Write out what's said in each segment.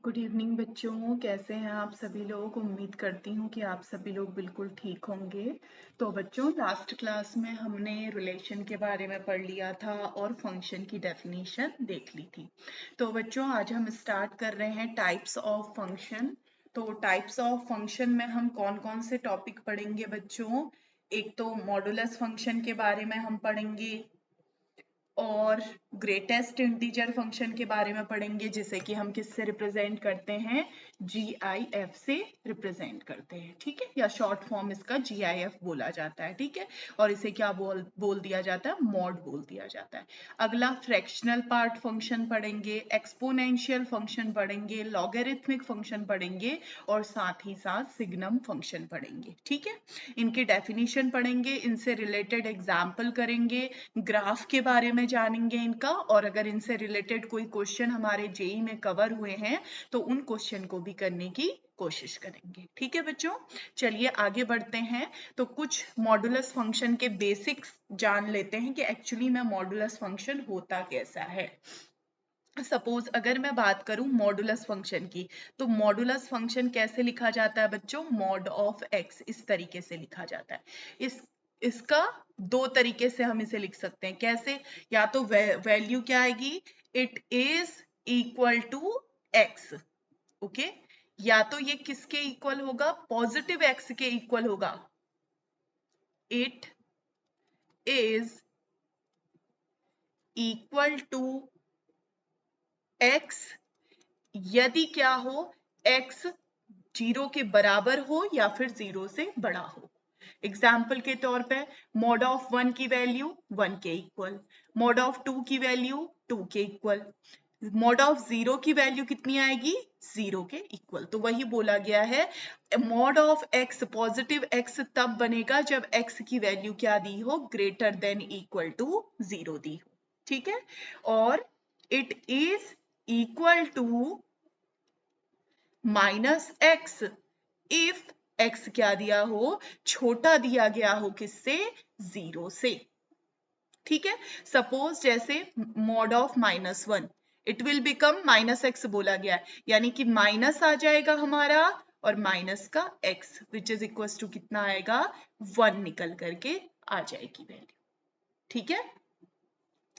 Good evening बच्चों, कैसे हैं आप सभी लोग। उम्मीद करती हूँ कि आप सभी लोग बिल्कुल ठीक होंगे। तो बच्चों, लास्ट क्लास में हमने रिलेशन के बारे में पढ़ लिया था और फंक्शन की डेफिनेशन देख ली थी। तो बच्चों, आज हम स्टार्ट कर रहे हैं टाइप्स ऑफ फंक्शन। तो टाइप्स ऑफ फंक्शन में हम कौन कौन से टॉपिक पढ़ेंगे बच्चों? एक तो मॉडुलस फंक्शन के बारे में हम पढ़ेंगे और ग्रेटेस्ट इंटीजर फंक्शन के बारे में पढ़ेंगे, जिसे कि हम किससे रिप्रेजेंट करते हैं? GIF से रिप्रेजेंट करते हैं, ठीक है, या शॉर्ट फॉर्म इसका GIF बोला जाता है, ठीक है। और इसे क्या बोल दिया जाता है? मॉड बोल दिया जाता है। अगला फ्रैक्शनल पार्ट फंक्शन पढ़ेंगे, एक्सपोनेंशियल फंक्शन पढ़ेंगे, लॉगरिथमिक फंक्शन पढ़ेंगे और साथ ही साथ सिग्नम फंक्शन पढ़ेंगे, ठीक है। इनकी डेफिनेशन पढ़ेंगे, इनसे रिलेटेड एग्जाम्पल करेंगे, ग्राफ के बारे में जानेंगे इनका, और अगर इनसे रिलेटेड कोई क्वेश्चन हमारे जेई में कवर हुए हैं तो उन क्वेश्चन को भी करने की कोशिश करेंगे, ठीक है बच्चों। चलिए आगे बढ़ते हैं। तो कुछ मॉडुलस फंक्शन के बेसिक्स जान लेते हैं कि एक्चुअली में मॉडुलस फंक्शन होता कैसा है। सपोज अगर मैं बात करूं मॉडुलस फंक्शन की, तो मॉडुलस फंक्शन कैसे लिखा जाता है बच्चों? मॉड ऑफ एक्स, इस तरीके से लिखा जाता है। इसका दो तरीके से हम इसे लिख सकते हैं। कैसे? या तो वैल्यू क्या आएगी? It is equal to X, okay. या तो ये किसके इक्वल होगा? पॉजिटिव एक्स के इक्वल होगा। It is equal to X यदि क्या हो? x 0 के बराबर हो या फिर 0 से बड़ा हो। एग्जाम्पल के तौर पे मॉड ऑफ 1 की वैल्यू 1 के इक्वल, मॉड ऑफ 2 की वैल्यू 2 के इक्वल, मॉड ऑफ 0 की वैल्यू कितनी आएगी? 0 के इक्वल। तो वही बोला गया है, mod of x positive x तब बनेगा जब x की वैल्यू क्या दी हो? ग्रेटर देन इक्वल टू 0 दी हो, ठीक है। और it is equal to minus X if x क्या दिया हो? छोटा दिया गया हो किससे? 0 से, ठीक है। सपोज जैसे mod of -1, it will become -x बोला गया है, यानी कि माइनस आ जाएगा हमारा और माइनस का x which is equal to कितना आएगा? 1 निकल करके आ जाएगी वैल्यू, ठीक है।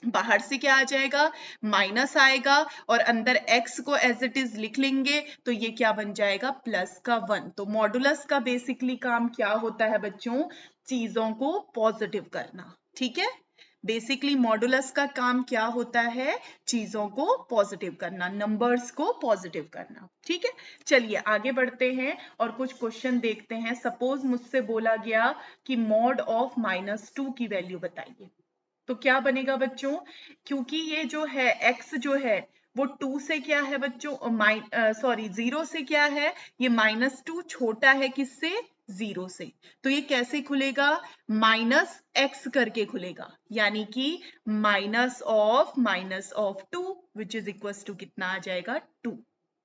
बाहर से क्या आ जाएगा? माइनस आएगा और अंदर x को एज इट इज लिख लेंगे, तो ये क्या बन जाएगा? प्लस का 1। तो मॉडुलस का बेसिकली काम क्या होता है बच्चों? चीजों को पॉजिटिव करना, ठीक है। बेसिकली मॉडुलस का काम क्या होता है? चीजों को पॉजिटिव करना, नंबर्स को पॉजिटिव करना, ठीक है। चलिए आगे बढ़ते हैं और कुछ क्वेश्चन देखते हैं। सपोज मुझसे बोला गया कि मॉड ऑफ -2 की वैल्यू बताइए, तो क्या बनेगा बच्चों? क्योंकि ये जो है x जो है वो 2 से क्या है बच्चों? 0 से क्या है? ये -2 छोटा है किससे? 0 से। तो ये कैसे खुलेगा? -x करके खुलेगा, यानी कि minus of 2 which is equal to कितना आ जाएगा? 2।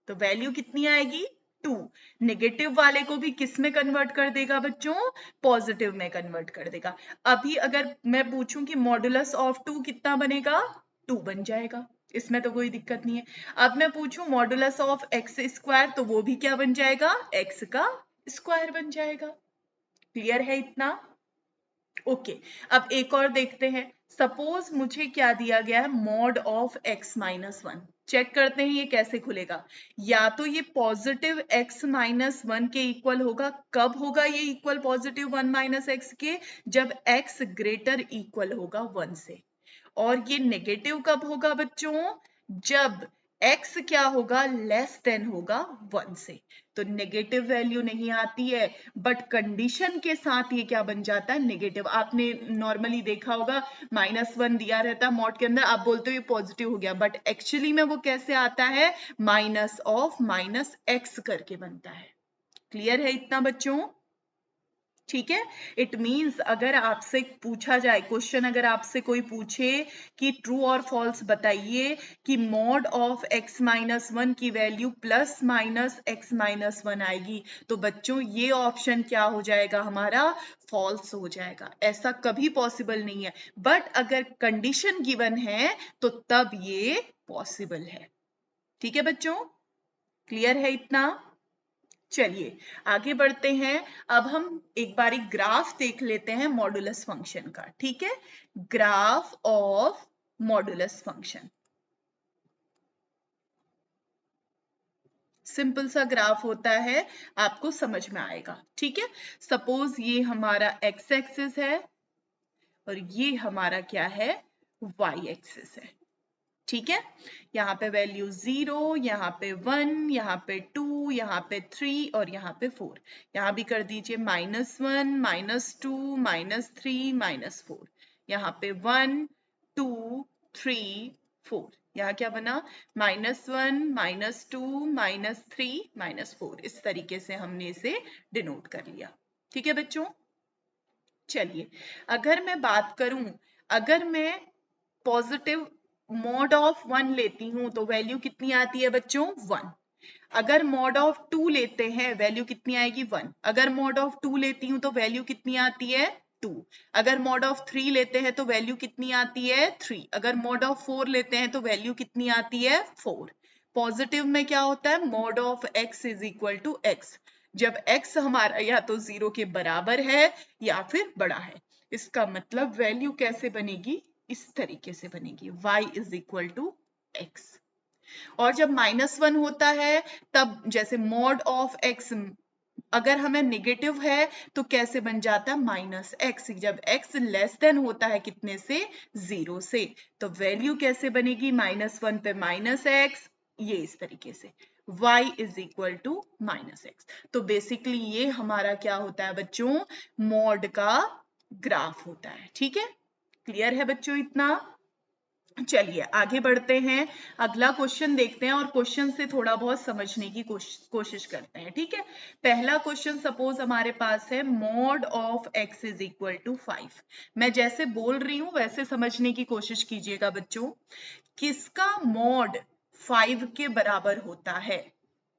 तो वैल्यू कितनी आएगी? 2। नेगेटिव वाले को भी किस में कन्वर्ट कर देगा बच्चों? पॉजिटिव में कन्वर्ट कर देगा। अभी अगर मैं पूछूं कि मॉडुलस ऑफ 2 कितना बनेगा? 2 बन जाएगा, इसमें तो कोई दिक्कत नहीं है। अब मैं पूछूं मॉडुलस ऑफ एक्स स्क्वायर, तो वो भी क्या बन जाएगा? x का स्क्वायर बन जाएगा। क्लियर है इतना? ओके, अब एक और देखते हैं। सपोज मुझे क्या दिया गया है? Mod of x-1। चेक करते हैं ये कैसे खुलेगा। या तो ये पॉजिटिव x-1 के इक्वल होगा। कब होगा ये इक्वल पॉजिटिव 1 - x के? जब x ग्रेटर इक्वल होगा 1 से। और ये नेगेटिव कब होगा बच्चों? जब x क्या होगा? लेस देन होगा 1 से। तो नेगेटिव वैल्यू नहीं आती है, बट कंडीशन के साथ ये क्या बन जाता है? नेगेटिव। आपने नॉर्मली देखा होगा -1 दिया रहता है मॉड के अंदर, आप बोलते हो ये पॉजिटिव हो गया, बट एक्चुअली में वो कैसे आता है? माइनस ऑफ -x करके बनता है। क्लियर है इतना बच्चों? ठीक है। इट मीन्स अगर आपसे पूछा जाए क्वेश्चन, अगर आपसे कोई पूछे कि ट्रू और फॉल्स बताइए कि मॉड ऑफ x-1 की वैल्यू ±x-1 आएगी, तो बच्चों ये ऑप्शन क्या हो जाएगा हमारा? फॉल्स हो जाएगा। ऐसा कभी पॉसिबल नहीं है, बट अगर कंडीशन गिवन है तो तब ये पॉसिबल है, ठीक है बच्चों। क्लियर है इतना? चलिए आगे बढ़ते हैं। अब हम एक बार एक ग्राफ देख लेते हैं मॉडुलस फंक्शन का। ठीक है, graph of modulus function. Simple सा ग्राफ होता है, आपको समझ में आएगा। ठीक है, सपोज ये हमारा एक्स एक्सिस है और ये हमारा क्या है, वाई एक्सिस है। ठीक है, यहाँ पे वैल्यू 0, यहाँ पे 1, यहाँ पे 2, यहाँ पे 3 और यहाँ पे 4। यहाँ भी कर दीजिए -1, -2, -3, -4। यहाँ पे 1, 2, 3, 4। यहाँ क्या बना, -1, -2, -3, -4। इस तरीके से हमने इसे डिनोट कर लिया। ठीक है बच्चों, चलिए अगर मैं बात करूं, अगर मैं पॉजिटिव मॉड ऑफ 1 लेती हूं तो वैल्यू कितनी आती है बच्चों, 1। अगर मॉड ऑफ 2 लेते हैं वैल्यू कितनी आएगी, 1। अगर मॉड ऑफ 2 लेती हूं तो वैल्यू कितनी आती है, 2। अगर मॉड ऑफ 3 लेते हैं तो वैल्यू कितनी आती है, 3। अगर मॉड ऑफ 4 लेते हैं तो वैल्यू कितनी आती है, 4। पॉजिटिव में क्या होता है, mod of x is equal to x, जब x हमारा या तो 0 के बराबर है या फिर बड़ा है। इसका मतलब वैल्यू कैसे बनेगी, इस तरीके से बनेगी, y is equal to x। और जब -1 होता है तब जैसे मॉड ऑफ x अगर हमें नेगेटिव है तो कैसे बन जाता है, -x। जब x लेस देन होता है कितने से, 0 से, तो वैल्यू कैसे बनेगी, -1 पे -x, ये इस तरीके से y is equal to -x। तो बेसिकली ये हमारा क्या होता है बच्चों, मॉड का ग्राफ होता है। ठीक है, क्लियर है बच्चों इतना? चलिए आगे बढ़ते हैं, अगला क्वेश्चन देखते हैं और क्वेश्चन से थोड़ा बहुत समझने की कोशिश करते हैं। ठीक है, पहला क्वेश्चन सपोज हमारे पास है, mod of x is equal to 5। मैं जैसे बोल रही हूं वैसे समझने की कोशिश कीजिएगा बच्चों। किसका मॉड 5 के बराबर होता है?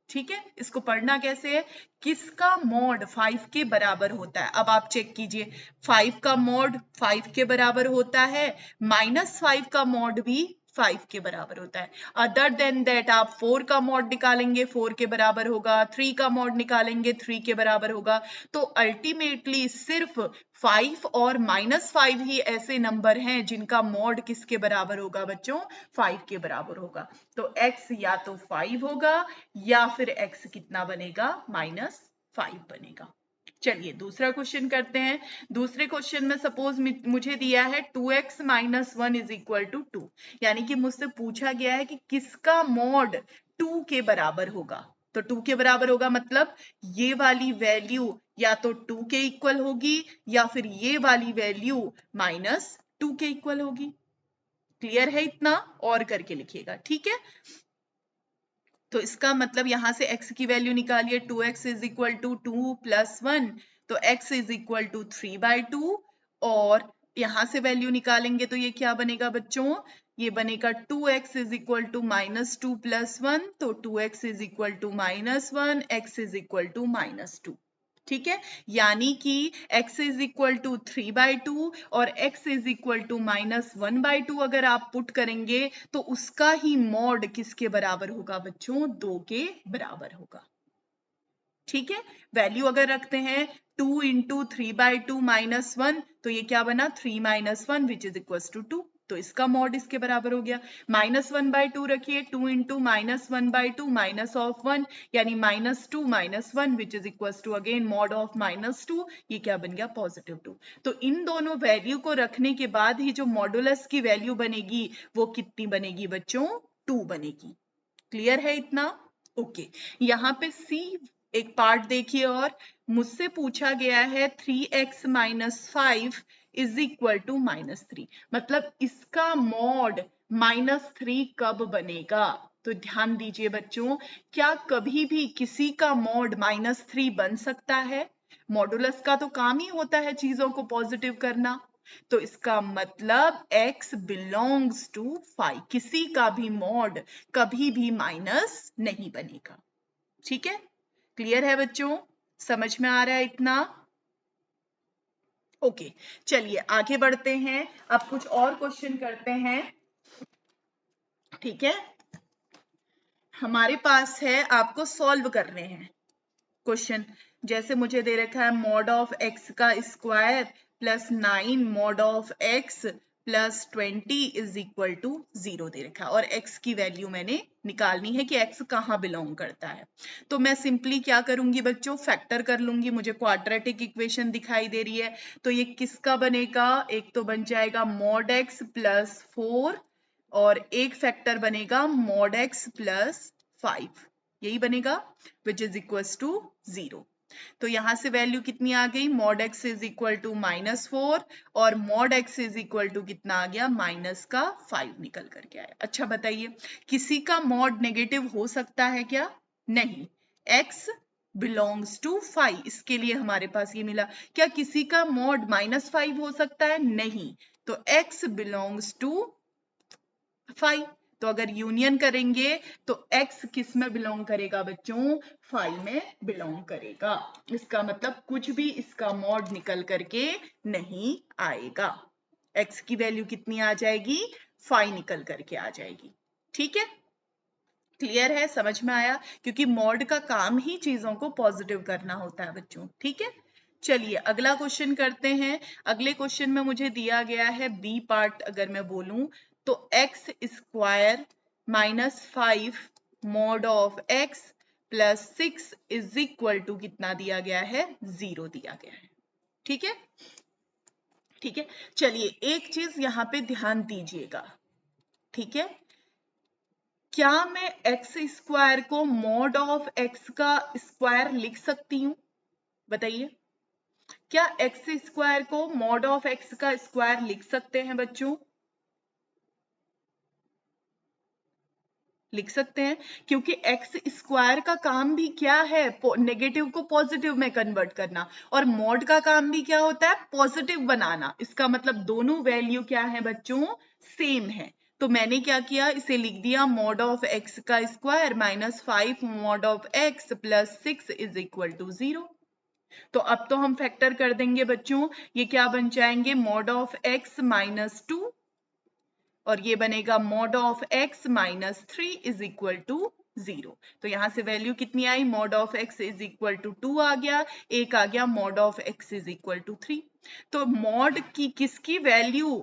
ठीक है, इसको पढ़ना कैसे है, किसका मॉड 5 के बराबर होता है। अब आप चेक कीजिए, 5 का मॉड 5 के बराबर होता है, -5 का मॉड भी 5 के बराबर होता है। अदर देन दैट आप 4 का मॉड निकालेंगे, 4 के बराबर होगा, 3 का मॉड निकालेंगे, 3 के बराबर होगा। तो अल्टीमेटली सिर्फ 5 और -5 ही ऐसे नंबर हैं जिनका मॉड किसके बराबर होगा बच्चों, 5 के बराबर होगा। तो x या तो 5 होगा या फिर x कितना बनेगा, -5 बनेगा। चलिए दूसरा क्वेश्चन करते हैं। दूसरे क्वेश्चन में सपोज मुझे दिया है 2x - 1 इज इक्वल टू 2, यानी कि मुझसे पूछा गया है कि किसका मॉड 2 के बराबर होगा। तो 2 के बराबर होगा मतलब ये वाली वैल्यू या तो 2 के इक्वल होगी या फिर ये वाली वैल्यू -2 के इक्वल होगी। क्लियर है इतना? और करके लिखिएगा। ठीक है, तो इसका मतलब यहां से x की वैल्यू निकालिए, 2x इज इक्वल टू 2 + 1, तो x इज इक्वल टू 3/2। और यहां से वैल्यू निकालेंगे तो ये क्या बनेगा बच्चों, ये बनेगा 2x इज इक्वल टू -2 + 1, तो 2x is equal to -1, x is equal to -2। ठीक है, यानी कि x इज इक्वल टू 3/2 और x इज इक्वल टू -1/2 अगर आप पुट करेंगे तो उसका ही मॉड किसके बराबर होगा बच्चों, 2 के बराबर होगा। ठीक है, वैल्यू अगर रखते हैं 2 × 3/2 -1, तो ये क्या बना, 3 - 1 विच इज इक्वल टू 2, तो इसका मॉड इसके बराबर हो गया। -1/2 रखिए, 2 × -1/2 -1 यानी -2 - 1 which is equal to again mod of -2, ये क्या बन गया, +2। तो इन दोनों वैल्यू को रखने के बाद ही जो मॉडुलस की वैल्यू बनेगी वो कितनी बनेगी बच्चों, 2 बनेगी। क्लियर है इतना? ओके, यहाँ पे सी एक पार्ट देखिए, और मुझसे पूछा गया है 3x - 5 इज इक्वल टू -3, मतलब इसका मॉड -3 कब बनेगा। तो ध्यान दीजिए बच्चों, क्या कभी भी किसी का मॉड -3 बन सकता है? मॉडुलस का तो काम ही होता है चीजों को पॉजिटिव करना। तो इसका मतलब x बिलोंग्स टू 5, किसी का भी मॉड कभी भी माइनस नहीं बनेगा। ठीक है, क्लियर है बच्चों, समझ में आ रहा है इतना? ओके, चलिए आगे बढ़ते हैं, अब कुछ और क्वेश्चन करते हैं। ठीक है, हमारे पास है, आपको सॉल्व करने हैं क्वेश्चन। जैसे मुझे दे रखा है मॉड ऑफ एक्स का square plus 9 mod of X plus 20 is equal to 0 दे रखा है, और x की वैल्यू मैंने निकालनी है कि x कहाँ बिलोंग करता है। तो मैं सिंपली क्या करूंगी बच्चों, फैक्टर कर लूंगी। मुझे क्वाड्रेटिक इक्वेशन दिखाई दे रही है, तो ये किसका बनेगा, एक तो बन जाएगा मॉड x प्लस 4 और एक फैक्टर बनेगा मॉड x प्लस 5, यही बनेगा, विच इज इक्वल टू 0। तो यहां से वैल्यू कितनी आ गई, mod x is equal to -4 और mod x is equal to कितना आ गया, -5 निकल करके आया। अच्छा बताइए, किसी का मॉड नेगेटिव हो सकता है क्या, नहीं, x बिलोंग्स टू 5, इसके लिए हमारे पास ये मिला। क्या किसी का मॉड -5 हो सकता है, नहीं, तो x बिलोंग्स टू 5। तो अगर यूनियन करेंगे तो x किस में बिलोंग करेगा बच्चों, 5 में बिलोंग करेगा। इसका मतलब कुछ भी इसका मॉड निकल करके नहीं आएगा। x की वैल्यू कितनी आ जाएगी, 5 निकल करके आ जाएगी। ठीक है, क्लियर है, समझ में आया, क्योंकि मॉड का काम ही चीजों को पॉजिटिव करना होता है बच्चों। ठीक है, चलिए अगला क्वेश्चन करते हैं। अगले क्वेश्चन में मुझे दिया गया है बी पार्ट, अगर मैं बोलूं तो X square -5 mod of X plus 6 is equal to कितना दिया गया है, 0 दिया गया है। ठीक है, ठीक है, चलिए एक चीज यहां पे ध्यान दीजिएगा। ठीक है, क्या मैं एक्स स्क्वायर को मॉड ऑफ एक्स का स्क्वायर लिख सकती हूं, बताइए, क्या एक्स स्क्वायर को मॉड ऑफ एक्स का स्क्वायर लिख सकते हैं बच्चों, लिख सकते हैं, क्योंकि एक्स स्क्वायर का काम भी क्या है, नेगेटिव को पॉजिटिव में कन्वर्ट करना, और मॉड का काम भी क्या होता है, पॉजिटिव बनाना। इसका मतलब दोनों वैल्यू क्या है बच्चों, सेम है। तो मैंने क्या किया, इसे लिख दिया मॉड ऑफ एक्स का square -5 mod of X plus 6 is equal to 0। तो अब तो हम फैक्टर कर देंगे बच्चों, ये क्या बन जाएंगे, मॉड ऑफ एक्स -2 और ये बनेगा mod of x -3 is equal to 0। तो यहां से वैल्यू कितनी आई, mod of x is equal to 2 आ गया, एक आ गया mod of x is equal to 3। तो मॉड की किसकी वैल्यू,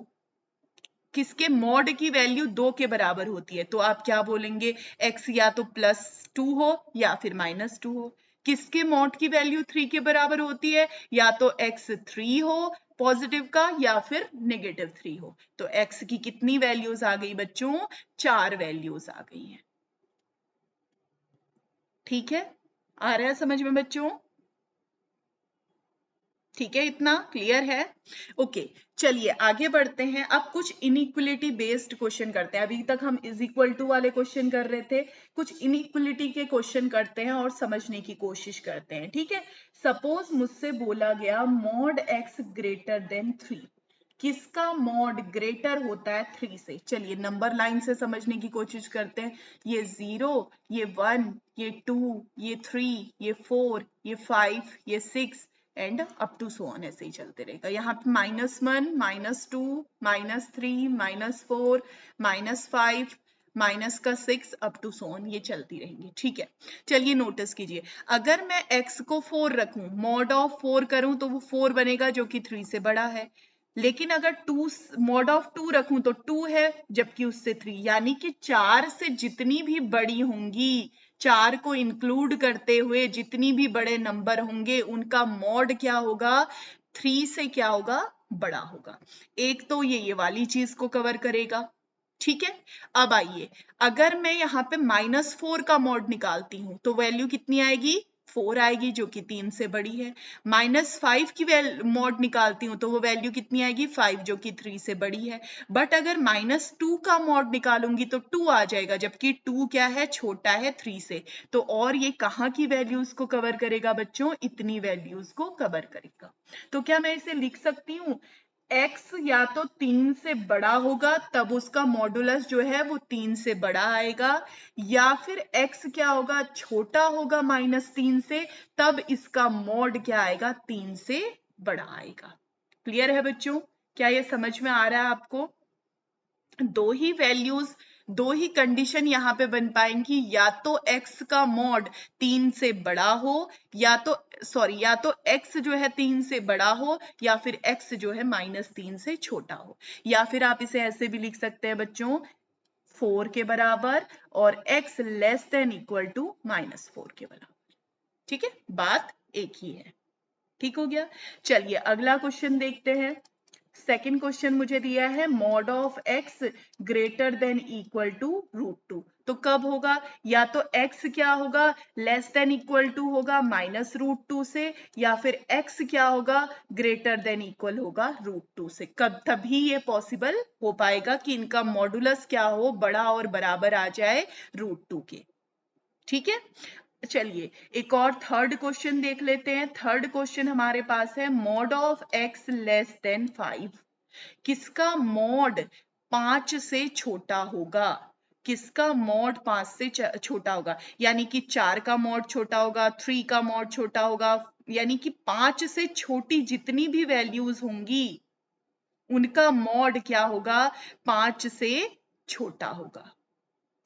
किसके मॉड की वैल्यू 2 के बराबर होती है, तो आप क्या बोलेंगे, x या तो +2 हो या फिर -2 हो। किसके मॉड की वैल्यू 3 के बराबर होती है, या तो x 3 हो पॉजिटिव का या फिर -3 हो। तो x की कितनी वैल्यूज आ गई बच्चों, 4 वैल्यूज आ गई हैं। ठीक है, आ रहा है समझ में बच्चों, ठीक है, इतना क्लियर है, ओके। चलिए आगे बढ़ते हैं, अब कुछ इनइक्वलिटी बेस्ड क्वेश्चन करते हैं। अभी तक हम इज इक्वल टू वाले क्वेश्चन कर रहे थे, कुछ इनइक्वलिटी के क्वेश्चन करते हैं और समझने की कोशिश करते हैं। ठीक है, सपोज मुझसे बोला गया मॉड एक्स ग्रेटर देन 3, किसका मॉड ग्रेटर होता है 3 से। चलिए नंबर लाइन से समझने की कोशिश करते हैं। ये 0, ये 1, ये 2, ये 3, ये 4, ये 5, ये 6 and up to so on, ऐसे ही चलते रहेगा। यहाँ पे -1, -2, -3, -4, -5, माइनस का 6 अप टू सो ऑन, ये चलती रहेंगी। ठीक है, चलिए नोटिस कीजिए, अगर मैं x को 4 रखूं, मॉड ऑफ 4 करूं तो वो 4 बनेगा जो कि 3 से बड़ा है। लेकिन अगर 2 मॉड ऑफ 2 रखूं तो 2 है जबकि उससे 3, यानी कि 4 से जितनी भी बड़ी होंगी, 4 को इंक्लूड करते हुए जितनी भी बड़े नंबर होंगे उनका मॉड क्या होगा, 3 से क्या होगा, बड़ा होगा। एक तो ये वाली चीज को कवर करेगा। ठीक है, अब आइए, अगर मैं यहाँ पे -4 का मॉड निकालती हूँ तो वैल्यू कितनी आएगी, 4 आएगी जो कि 3 से बड़ी है। -5 की मॉड निकालती हूँ तो वो वैल्यू कितनी आएगी, 5 जो कि 3 से बड़ी है। बट अगर -2 का मॉड निकालूंगी तो 2 आ जाएगा, जबकि 2 क्या है, छोटा है 3 से। तो और ये कहाँ की वैल्यूज को कवर करेगा बच्चों, इतनी वैल्यूज को कवर करेगा। तो क्या मैं इसे लिख सकती हूँ, x या तो 3 से बड़ा होगा तब उसका मॉडुलस जो है वो 3 से बड़ा आएगा, या फिर x क्या होगा, छोटा होगा -3 से, तब इसका मॉड क्या आएगा, 3 से बड़ा आएगा। क्लियर है बच्चों, क्या ये समझ में आ रहा है आपको, दो ही वैल्यूज दो ही कंडीशन यहाँ पे बन पाएंगी, या तो x का मॉड 3 से बड़ा हो, या तो या तो x जो है 3 से बड़ा हो, या फिर x जो है -3 से छोटा हो। या फिर आप इसे ऐसे भी लिख सकते हैं बच्चों, 4 के बराबर और x less than equal to -4 के बराबर। ठीक है, बात एक ही है। ठीक हो गया। चलिए अगला क्वेश्चन देखते हैं। सेकेंड क्वेश्चन मुझे दिया है mod of x greater than equal to √2। तो कब होगा, या तो x क्या होगा, लेस देन इक्वल टू होगा -√2 से, या फिर x क्या होगा, ग्रेटर देन इक्वल होगा √2 से। कब तभी ये पॉसिबल हो पाएगा कि इनका मॉडुलस क्या हो, बड़ा और बराबर आ जाए √2 के। ठीक है, चलिए एक और थर्ड क्वेश्चन देख लेते हैं। थर्ड क्वेश्चन हमारे पास है mod of x less then 5। किसका मॉड 5 से छोटा होगा, किसका मॉड 5 से छोटा होगा, यानी कि 4 का मॉड छोटा होगा, 3 का मॉड छोटा होगा, यानी कि 5 से छोटी जितनी भी वैल्यूज होंगी उनका मॉड क्या होगा, 5 से छोटा होगा।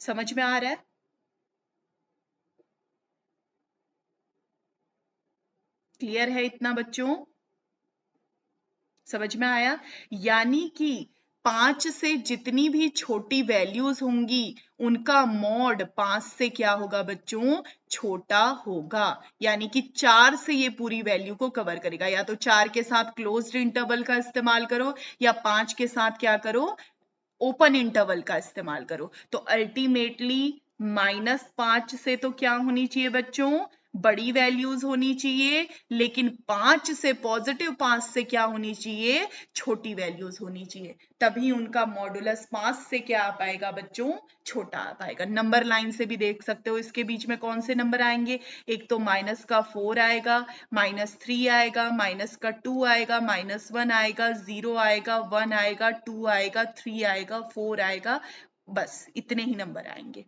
समझ में आ रहा है? क्लियर है इतना बच्चों? समझ में आया? यानी कि 5 से जितनी भी छोटी वैल्यूज होंगी उनका मॉड 5 से क्या होगा बच्चों, छोटा होगा। यानी कि 4 से ये पूरी वैल्यू को कवर करेगा। या तो 4 के साथ क्लोज्ड इंटरवल का इस्तेमाल करो, या 5 के साथ क्या करो, ओपन इंटरवल का इस्तेमाल करो। तो अल्टीमेटली -5 से तो क्या होनी चाहिए बच्चों, बड़ी वैल्यूज होनी चाहिए, लेकिन 5 से पॉजिटिव 5 से क्या होनी चाहिए, छोटी वैल्यूज होनी चाहिए। तभी उनका मॉडुलस 5 से क्या आ पाएगा बच्चों, छोटा आ पाएगा। नंबर लाइन से भी देख सकते हो इसके बीच में कौन से नंबर आएंगे। एक तो -4 आएगा, -3 आएगा, -2 आएगा, -1 आएगा, 0 आएगा, 1 आएगा, 2 आएगा, 3 आएगा, 4 आएगा, बस इतने ही नंबर आएंगे।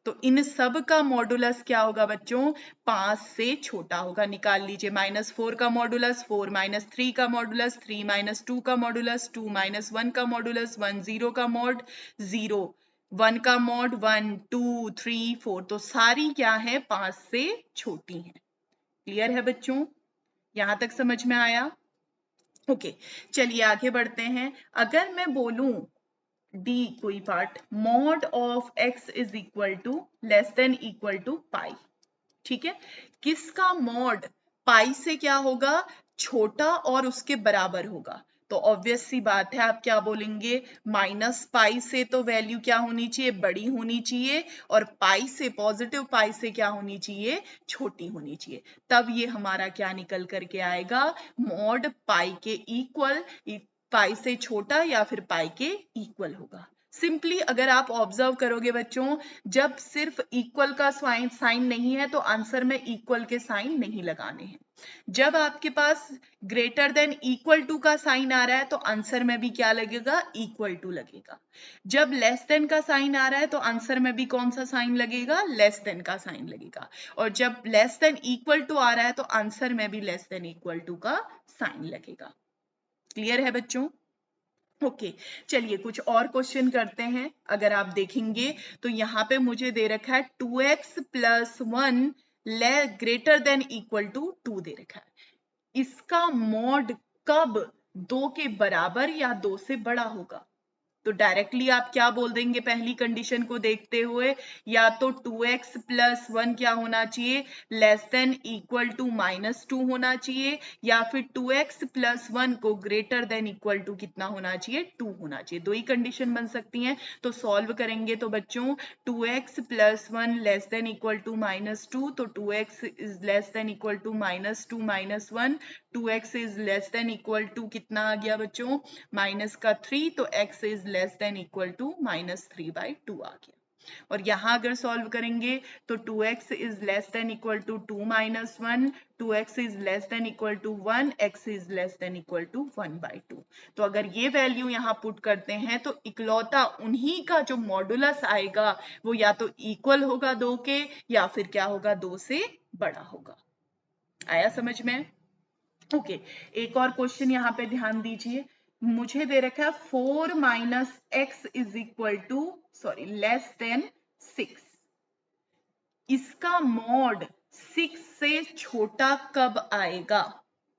तो इन सब का मॉडुलस क्या होगा बच्चों, 5 से छोटा होगा। निकाल लीजिए, -4 का मॉडुलस 4, -3 का मॉडुलस 3, -2 का मॉडुलस 2, -1 का मॉडुलस 1, 0 का मॉड 0, 1 का मॉड 1, 2, 3, 4। तो सारी क्या है, 5 से छोटी हैं। क्लियर है बच्चों? यहां तक समझ में आया? ओके, चलिए आगे बढ़ते हैं। अगर मैं बोलूं डी कोई part, mod of x is equal to less than equal to pi. ठीक है, किसका मॉड पाई से क्या होगा, छोटा और उसके बराबर होगा। तो ऑब्वियस सी बात है, आप क्या बोलेंगे, -पाई से तो वैल्यू क्या होनी चाहिए, बड़ी होनी चाहिए, और पाई से, पॉजिटिव पाई से क्या होनी चाहिए, छोटी होनी चाहिए। तब ये हमारा क्या निकल करके आएगा, मॉड पाई के इक्वल, पाई से छोटा या फिर पाई के इक्वल होगा। सिंपली अगर आप ऑब्जर्व करोगे बच्चों, जब सिर्फ इक्वल का साइन नहीं है तो आंसर में इक्वल के साइन नहीं लगाने हैं। जब आपके पास ग्रेटर देन इक्वल टू का साइन आ रहा है तो आंसर में भी क्या लगेगा, इक्वल टू लगेगा। जब लेस देन का साइन आ रहा है तो आंसर में भी कौन सा साइन लगेगा, लेस देन का साइन लगेगा। और जब लेस देन इक्वल टू आ रहा है तो आंसर में भी लेस देन इक्वल टू का साइन लगेगा। क्लियर है बच्चों? ओके, चलिए कुछ और क्वेश्चन करते हैं। अगर आप देखेंगे तो यहाँ पे मुझे दे रखा है 2x + 1 greater than equal to 2 दे रखा है। इसका मॉड कब 2 के बराबर या 2 से बड़ा होगा। तो डायरेक्टली आप क्या बोल देंगे, पहली कंडीशन को देखते हुए, या तो 2x + 1 क्या होना चाहिए, लेस देन इक्वल टू -2 होना चाहिए, या फिर 2x + 1 को ग्रेटर देन इक्वल टू कितना होना चाहिए, 2 होना चाहिए। दो ही कंडीशन बन सकती हैं। तो सॉल्व करेंगे तो बच्चों 2x + 1 less than equal to -2, तो 2x is less than equal to -2 -1, 2x is less than equal to कितना आ गया बच्चों, -3, तो x is less than equal to -3/2 आ गया। और यहां अगर सॉल्व करेंगे तो 2x is less than equal to 2 - 1, 2x is less than equal to 1, x is less than equal to 1/2। तो अगर ये वैल्यू यहाँ पुट करते हैं तो इकलौता उन्हीं का जो मॉडुलस आएगा वो या तो इक्वल होगा 2 के, या फिर क्या होगा, 2 से बड़ा होगा। आया समझ में? ओके, एक और क्वेश्चन यहाँ पे ध्यान दीजिए। मुझे दे रखा है 4 minus X is equal to less than 6। इसका मॉड 6 से छोटा कब आएगा?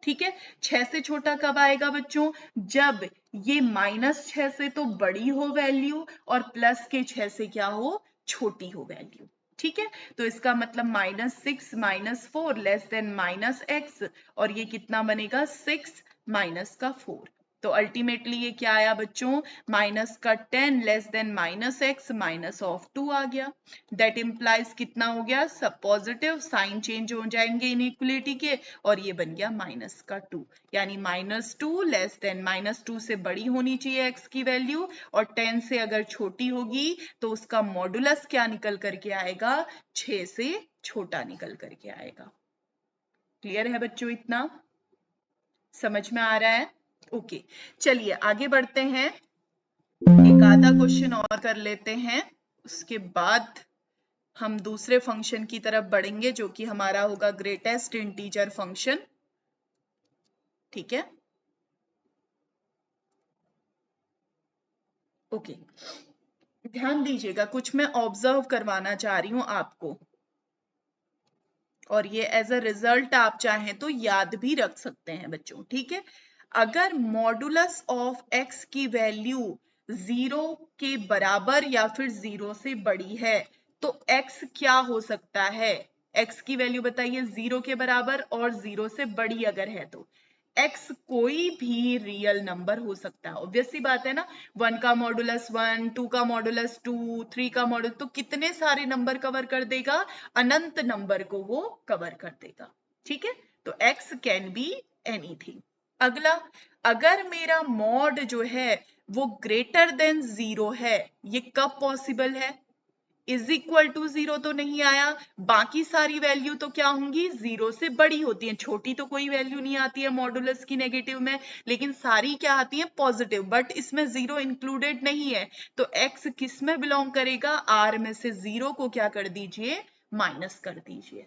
ठीक है, 6 से छोटा कब आएगा बच्चों? जब ये -6 से तो बड़ी हो वैल्यू और प्लस के 6 से क्या हो? छोटी हो वैल्यू। ठीक है, तो इसका मतलब -6 -4 लेस देन -x, और ये कितना बनेगा? 6 माइनस का 4। तो अल्टीमेटली ये क्या आया बच्चों? माइनस का 10 less than -x minus of 2 आ गया। दैट इम्प्लाइज कितना हो गया? सब पॉजिटिव, साइन चेंज हो जाएंगे इनइक्वलिटी के, और ये बन गया माइनस का 2, यानी -2 लेस देन -2 से बड़ी होनी चाहिए x की वैल्यू, और 10 से अगर छोटी होगी तो उसका मॉडुलस क्या निकल करके आएगा? 6 से छोटा निकल करके आएगा। क्लियर है बच्चों? इतना समझ में आ रहा है? ओके, चलिए आगे बढ़ते हैं, एक आधा क्वेश्चन और कर लेते हैं, उसके बाद हम दूसरे फंक्शन की तरफ बढ़ेंगे जो कि हमारा होगा ग्रेटेस्ट इंटीजर फंक्शन। ठीक है, ओके, ध्यान दीजिएगा, कुछ मैं ऑब्जर्व करवाना चाह रही हूं आपको, और ये एज अ रिजल्ट आप चाहें तो याद भी रख सकते हैं बच्चों। ठीक है, अगर मॉडुलस ऑफ x की वैल्यू 0 के बराबर या फिर 0 से बड़ी है तो x क्या हो सकता है? x की वैल्यू बताइए, 0 के बराबर और 0 से बड़ी अगर है तो x कोई भी रियल नंबर हो सकता है। ऑब्वियस सी बात है ना, 1 का मॉडुलस 1, 2 का मॉडुलस 2, 3 का मॉडुलस, तो कितने सारे नंबर कवर कर देगा? अनंत नंबर को वो कवर कर देगा। ठीक है, तो x कैन बी एनीथिंग। अगला, अगर मेरा मॉड जो है वो ग्रेटर देन 0 है, ये कब पॉसिबल है? इज इक्वल टू 0 तो नहीं आया, बाकी सारी वैल्यू तो क्या होंगी? 0 से बड़ी होती है, छोटी तो कोई वैल्यू नहीं आती है मॉडुलस की नेगेटिव में, लेकिन सारी क्या आती है? पॉजिटिव, बट इसमें 0 इंक्लूडेड नहीं है, तो x किस में बिलोंग करेगा? r में से 0 को क्या कर दीजिए? माइनस कर दीजिए।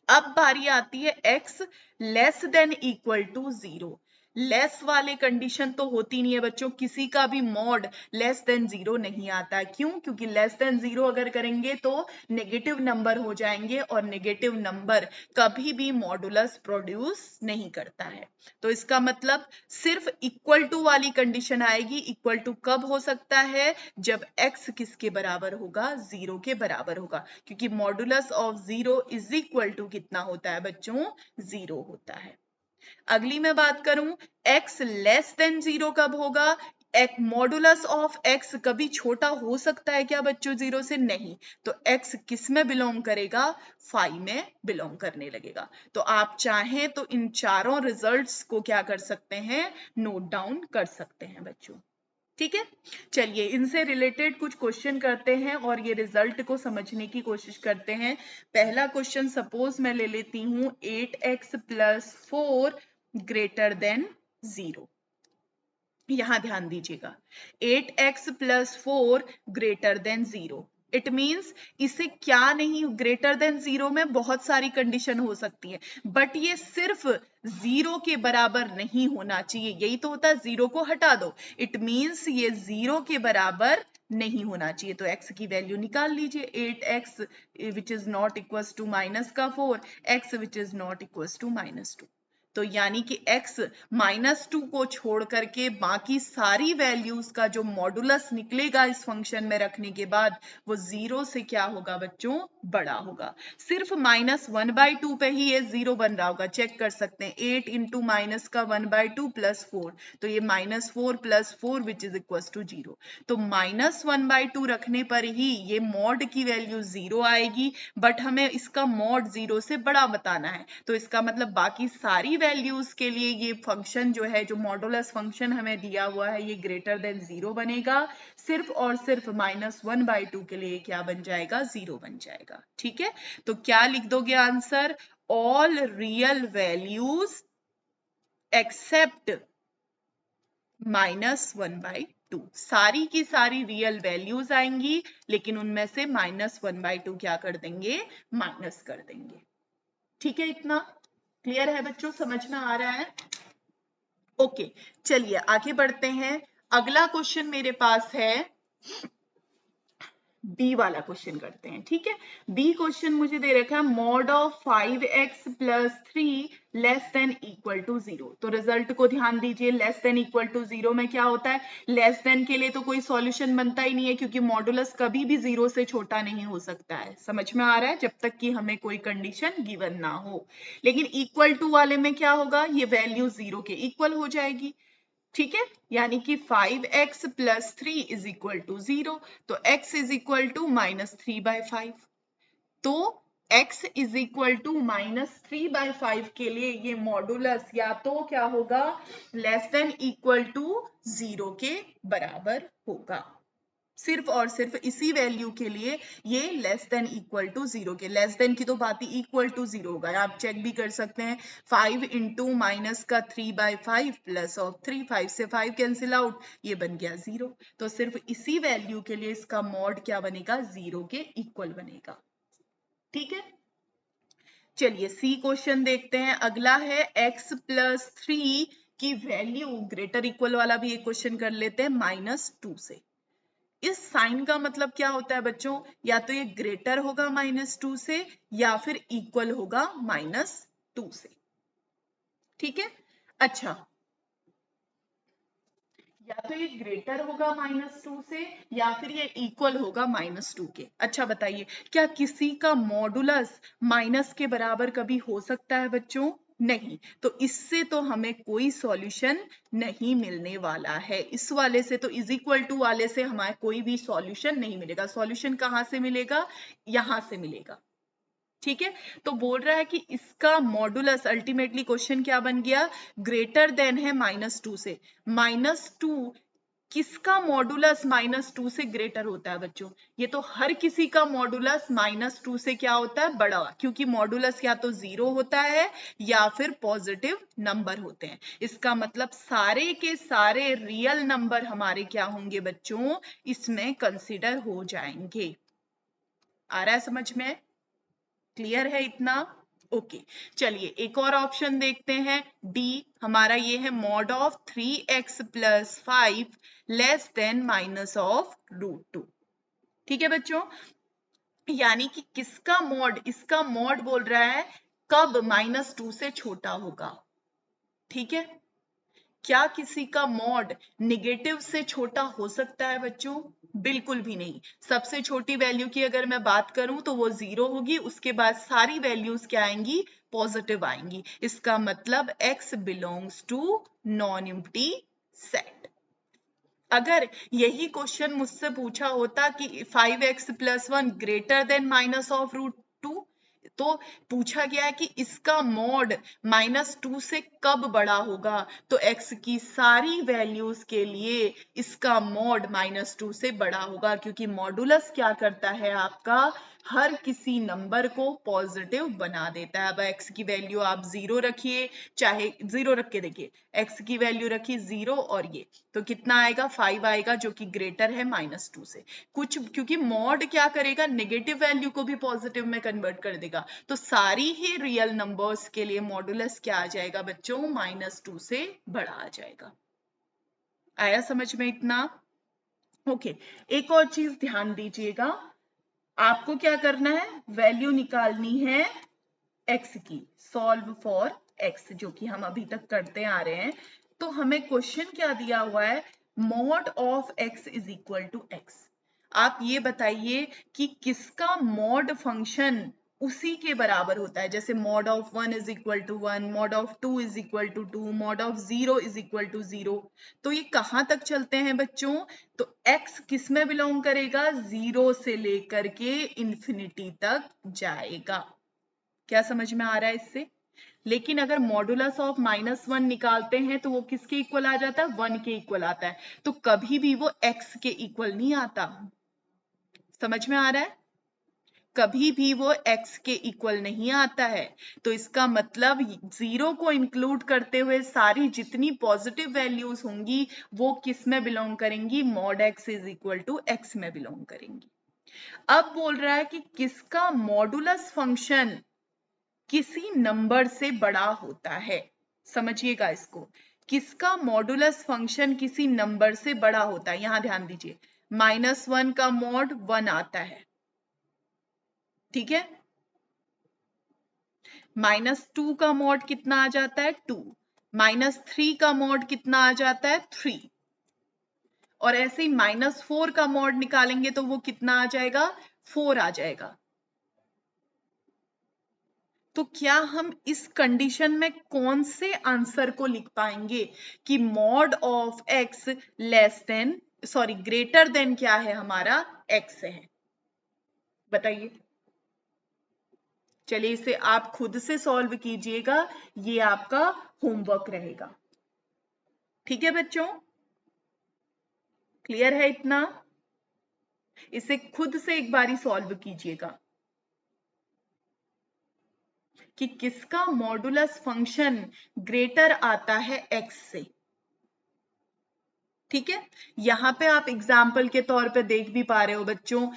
अब बारी आती है x less than equal to 0। Less वाले कंडीशन तो होती नहीं है बच्चों, किसी का भी मॉड लेस देन 0 नहीं आता है। क्यों? क्योंकि लेस देन 0 अगर करेंगे तो नेगेटिव नंबर हो जाएंगे, और नेगेटिव नंबर कभी भी मॉडुलस प्रोड्यूस नहीं करता है। तो इसका मतलब सिर्फ इक्वल टू वाली कंडीशन आएगी। इक्वल टू कब हो सकता है? जब x किसके बराबर होगा? 0 के बराबर होगा, क्योंकि modulus of 0 is equal to कितना होता है बच्चों? 0 होता है। अगली मैं बात करूं, x लेस देन 0 कब होगा? एक मॉडुलस ऑफ x कभी छोटा हो सकता है क्या बच्चों 0 से? नहीं, तो x किस में बिलोंग करेगा? 5 में बिलोंग करने लगेगा। तो आप चाहें तो इन चारों रिजल्ट्स को क्या कर सकते हैं? नोट डाउन कर सकते हैं बच्चों। ठीक है, चलिए इनसे रिलेटेड कुछ क्वेश्चन करते हैं और ये रिजल्ट को समझने की कोशिश करते हैं। पहला क्वेश्चन सपोज मैं ले लेती हूं, 8x + 4 ग्रेटर देन 0। यहां ध्यान दीजिएगा, 8x + 4 greater than 0, it means इसे क्या नहीं, ग्रेटर देन 0 में बहुत सारी कंडीशन हो सकती है, बट ये सिर्फ 0 के बराबर नहीं होना चाहिए। यही तो होता है, 0 को हटा दो, इट मीन्स ये 0 के बराबर नहीं होना चाहिए। तो x की वैल्यू निकाल लीजिए, 8x which is not equal to minus का 4, x which is not equal to -2। तो यानी कि x -2 को छोड़ करके बाकी सारी वैल्यूज का जो मॉडुलस निकलेगा इस फंक्शन में रखने के बाद, वो 0 से क्या होगा बच्चों? बड़ा होगा। सिर्फ -1/2 पे ही ये 0 बन रहा होगा, चेक कर सकते हैं। 8 इंटू माइनस का 1/2 + 4, तो ये -4 + 4 विच इज इक्वल टू 0। तो -1/2 रखने पर ही ये मॉड की वैल्यू 0 आएगी, बट हमें इसका मॉड 0 से बड़ा बताना है। तो इसका मतलब बाकी सारी वैल्यूज के लिए ये फंक्शन जो है, जो मॉडुलस फंक्शन हमें दिया हुआ है, ये ग्रेटर देन 0 बनेगा। सिर्फ और सिर्फ -1/2 के लिए क्या बन जाएगा? 0 बन जाएगा। ठीक है, तो क्या लिख दोगे answer? All real values except -1/2। सारी की सारी रियल वैल्यूज आएंगी, लेकिन उनमें से -1/2 क्या कर देंगे? माइनस कर देंगे। ठीक है, इतना क्लियर है बच्चों? समझ में आ रहा है? ओके, चलिए आगे बढ़ते हैं। अगला क्वेश्चन मेरे पास है, बी वाला क्वेश्चन करते हैं, ठीक है। बी क्वेश्चन मुझे दे रखा है mod of 5x plus 3 less than equal to 0। तो रिजल्ट को ध्यान दीजिए, लेस देन इक्वल टू 0 में क्या होता है, लेस देन के लिए तो कोई सॉल्यूशन बनता ही नहीं है, क्योंकि मॉडुलस कभी भी 0 से छोटा नहीं हो सकता है। समझ में आ रहा है, जब तक कि हमें कोई कंडीशन गिवन ना हो। लेकिन इक्वल टू वाले में क्या होगा, ये वैल्यू 0 के इक्वल हो जाएगी, ठीक है। यानी कि 5x plus 3 is equal to 0, तो x इज इक्वल टू -3/5। तो x इज इक्वल टू -3/5 के लिए ये मॉडुलस या तो क्या होगा, लेस देन इक्वल टू 0 के बराबर होगा। सिर्फ और सिर्फ इसी वैल्यू के लिए ये लेस देन इक्वल टू 0 के, लेस देन की तो बात ही, इक्वल टू 0 होगा। आप चेक भी कर सकते हैं, 5 इंटू माइनस का 3/5 प्लस ऑफ 3, 5 से 5 कैंसिल आउट, ये बन गया 0। तो सिर्फ इसी वैल्यू के लिए इसका मॉड क्या बनेगा, 0 के इक्वल बनेगा, ठीक है। चलिए सी क्वेश्चन देखते हैं। अगला है x प्लस 3 की वैल्यू ग्रेटर इक्वल वाला भी एक क्वेश्चन कर लेते हैं -2 से। इस साइन का मतलब क्या होता है बच्चों, या तो ये ग्रेटर होगा -2 से या फिर इक्वल होगा -2 से, ठीक है। अच्छा, या तो ये ग्रेटर होगा -2 से या फिर ये इक्वल होगा -2 के। अच्छा बताइए, क्या किसी का मॉडुलस माइनस के बराबर कभी हो सकता है बच्चों, नहीं। तो इससे तो हमें कोई सॉल्यूशन नहीं मिलने वाला है, इस वाले से तो इज इक्वल टू वाले से हमारे कोई भी सॉल्यूशन नहीं मिलेगा। सॉल्यूशन कहां से मिलेगा, यहां से मिलेगा, ठीक है। तो बोल रहा है कि इसका मॉडुलस, अल्टीमेटली क्वेश्चन क्या बन गया, ग्रेटर देन है -2 से। -2 किसका मॉडुलस -2 से ग्रेटर होता है बच्चों, ये तो हर किसी का मॉडुलस -2 से क्या होता है, बड़ा, क्योंकि मॉडुलस या तो 0 होता है या फिर पॉजिटिव नंबर होते हैं। इसका मतलब सारे के सारे रियल नंबर हमारे क्या होंगे बच्चों, इसमें कंसिडर हो जाएंगे। आ रहा है समझ में, क्लियर है इतना, ओके। चलिए एक और ऑप्शन देखते हैं, डी हमारा ये है mod of 3x plus 5 less than minus of √2, ठीक है बच्चों। यानी कि किसका मॉड, इसका मॉड बोल रहा है कब -2 से छोटा होगा, ठीक है। क्या किसी का मॉड निगेटिव से छोटा हो सकता है बच्चों, बिल्कुल भी नहीं। सबसे छोटी वैल्यू की अगर मैं बात करूं तो वो 0 होगी, उसके बाद सारी वैल्यूज क्या आएंगी, पॉजिटिव आएंगी। इसका मतलब x belongs to non empty set. अगर यही क्वेश्चन मुझसे पूछा होता कि 5x plus 1 greater than minus of √2, तो पूछा गया है कि इसका मॉड -2 से कब बड़ा होगा, तो x की सारी वैल्यूज के लिए इसका मॉड -2 से बड़ा होगा, क्योंकि मॉडुलस क्या करता है आपका, हर किसी नंबर को पॉजिटिव बना देता है। अब x की वैल्यू आप 0 रखिए, चाहे 0 रख के देखिए, x की वैल्यू रखी 0 और ये, तो कितना आएगा, 5 आएगा, जो कि ग्रेटर है -2 से। कुछ, क्योंकि मॉड क्या करेगा, नेगेटिव वैल्यू को भी पॉजिटिव में कन्वर्ट कर देगा, तो सारी ही रियल नंबर्स के लिए मॉडुलस क्या आ जाएगा बच्चों, -2 से बड़ा आ जाएगा। आया समझ में इतना, ओके। एक और चीज ध्यान दीजिएगा, आपको क्या करना है, वैल्यू निकालनी है x की, सॉल्व फॉर x, जो कि हम अभी तक करते आ रहे हैं। तो हमें क्वेश्चन क्या दिया हुआ है, mod of x is equal to x। आप ये बताइए कि किसका मॉड फंक्शन उसी के बराबर होता है, जैसे mod of 1 is equal to 1, mod of 2 is equal to 2, mod of 0 is equal to 0। तो ये कहां तक चलते हैं बच्चों, तो x किस में बिलोंग करेगा, 0 से लेकर के इंफिनिटी तक जाएगा। क्या समझ में आ रहा है इससे। लेकिन अगर मॉडुलस ऑफ -1 निकालते हैं तो वो किसके इक्वल आ जाता है, 1 के इक्वल आता है, तो कभी भी वो x के इक्वल नहीं आता। समझ में आ रहा है, कभी भी वो x के इक्वल नहीं आता है। तो इसका मतलब 0 को इंक्लूड करते हुए सारी जितनी पॉजिटिव वैल्यूज होंगी वो किस में बिलोंग करेंगी, mod x is equal to x में बिलोंग करेंगी। अब बोल रहा है कि किसका मॉडुलस फंक्शन किसी नंबर से बड़ा होता है, समझिएगा इसको, किसका मॉडुलस फंक्शन किसी नंबर से बड़ा होता है। यहां ध्यान दीजिए, -1 का मॉड 1 आता है, ठीक है। -2 का मॉड कितना आ जाता है, 2। -3 का मॉड कितना आ जाता है, 3। और ऐसे ही -4 का मॉड निकालेंगे तो वो कितना आ जाएगा, 4 आ जाएगा। तो क्या हम इस कंडीशन में कौन से आंसर को लिख पाएंगे कि mod of x less than greater than क्या है हमारा, एक्स है। बताइए, चलिए इसे आप खुद से सॉल्व कीजिएगा, ये आपका होमवर्क रहेगा, ठीक है बच्चों। क्लियर है इतना? इसे खुद से एक बारी सॉल्व कीजिएगा कि किसका मॉडुलस फंक्शन ग्रेटर आता है एक्स से, ठीक है। यहां पे आप एग्जाम्पल के तौर पे देख भी पा रहे हो बच्चों,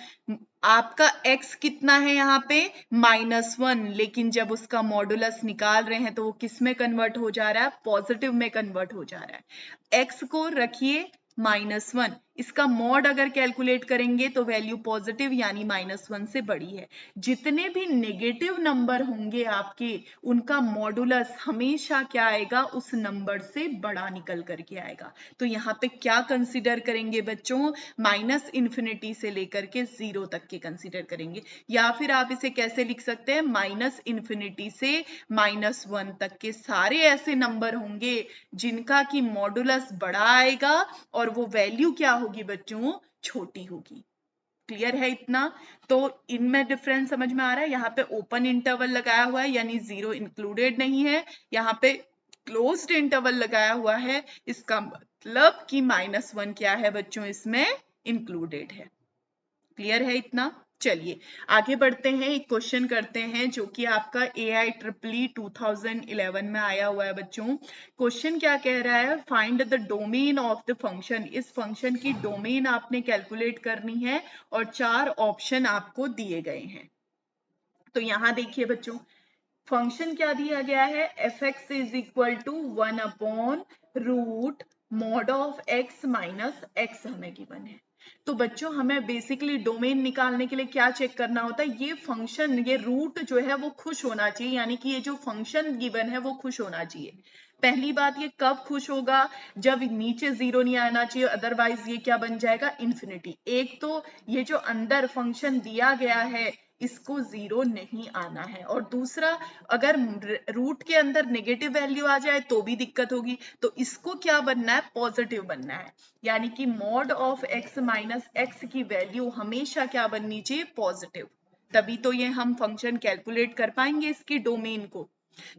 आपका x कितना है यहाँ पे, -1, लेकिन जब उसका मॉडुलस निकाल रहे हैं तो वो किस में कन्वर्ट हो जा रहा है, पॉजिटिव में कन्वर्ट हो जा रहा है। x को रखिए -1, इसका मॉड अगर कैलकुलेट करेंगे तो वैल्यू पॉजिटिव यानी -1 से बड़ी है। जितने भी नेगेटिव नंबर होंगे आपके, उनका मॉडुलस हमेशा क्या आएगा, उस नंबर से बड़ा निकल करके आएगा। तो यहाँ पे क्या कंसीडर करेंगे बच्चों, -∞ से लेकर के 0 तक के कंसीडर करेंगे। या फिर आप इसे कैसे लिख सकते हैं, -∞ से -1 तक के सारे ऐसे नंबर होंगे जिनका की मॉडुलस बड़ा आएगा और वो वैल्यू क्या होगी बच्चों, छोटी होगी। क्लियर है इतना? तो इनमें डिफरेंस समझ में आ रहा है। यहाँ पे ओपन इंटरवल लगाया हुआ है यानी 0 इंक्लूडेड नहीं है, यहाँ पे क्लोज्ड इंटरवल लगाया हुआ है, इसका मतलब कि -1 क्या है बच्चों, इसमें इंक्लूडेड है। क्लियर है इतना? चलिए आगे बढ़ते हैं, एक क्वेश्चन करते हैं जो कि आपका AIEEE 2011 में आया हुआ है बच्चों। क्वेश्चन क्या कह रहा है, find the domain of the function. इस फंक्शन की डोमेन आपने कैलकुलेट करनी है और 4 ऑप्शन आपको दिए गए हैं। तो यहां देखिए बच्चों, फंक्शन क्या दिया गया है, fx इज इक्वल टू 1/रूट mod of x minus x हमें गिवन है। तो बच्चों हमें बेसिकली डोमेन निकालने के लिए क्या चेक करना होता है, ये फंक्शन, ये रूट जो है वो खुश होना चाहिए, यानी कि ये जो फंक्शन गिवन है वो खुश होना चाहिए। पहली बात, ये कब खुश होगा, जब नीचे 0 नहीं आना चाहिए, अदरवाइज ये क्या बन जाएगा, इन्फिनिटी। एक तो ये जो अंदर फंक्शन दिया गया है इसको 0 नहीं आना है, और दूसरा अगर रूट के अंदर नेगेटिव वैल्यू आ जाए तो भी दिक्कत होगी। तो इसको क्या बनना है, पॉजिटिव बनना है, यानी कि mod of x minus x की वैल्यू हमेशा क्या बननी चाहिए, पॉजिटिव। तभी तो ये हम फंक्शन कैलकुलेट कर पाएंगे इसकी डोमेन को।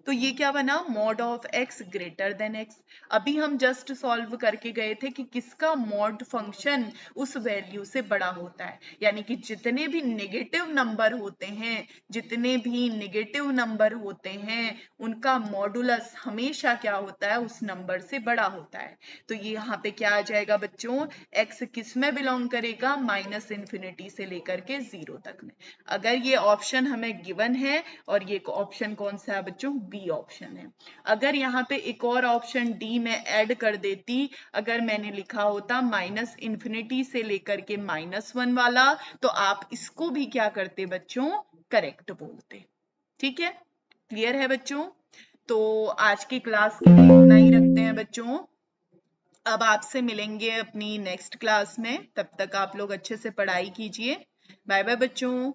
तो ये क्या बना, mod of x greater then x। अभी हम जस्ट सॉल्व करके गए थे कि किसका मॉड फंक्शन उस वैल्यू से बड़ा होता है, यानी कि जितने भी नेगेटिव नंबर होते हैं, जितने भी नेगेटिव नंबर होते हैं, उनका मॉडुलस हमेशा क्या होता है, उस नंबर से बड़ा होता है। तो ये यहाँ पे क्या आ जाएगा बच्चों, x किस में बिलोंग करेगा, -∞ से लेकर के 0 तक में। अगर ये ऑप्शन हमें गिवन है, और ये ऑप्शन कौन सा है बच्चों, बी ऑप्शन है। अगर यहाँ पे एक और ऑप्शन डी में ऐड कर देती, अगर मैंने लिखा होता -∞ से लेकर के -1 वाला, तो आप इसको भी क्या करते बच्चों, करेक्ट बोलते। ठीक है, क्लियर है बच्चों? तो आज की क्लास के लिए इतना ही रखते हैं बच्चों। अब आपसे मिलेंगे अपनी नेक्स्ट क्लास में, तब तक आप लोग अच्छे से पढ़ाई कीजिए। बाय बाय बच्चों।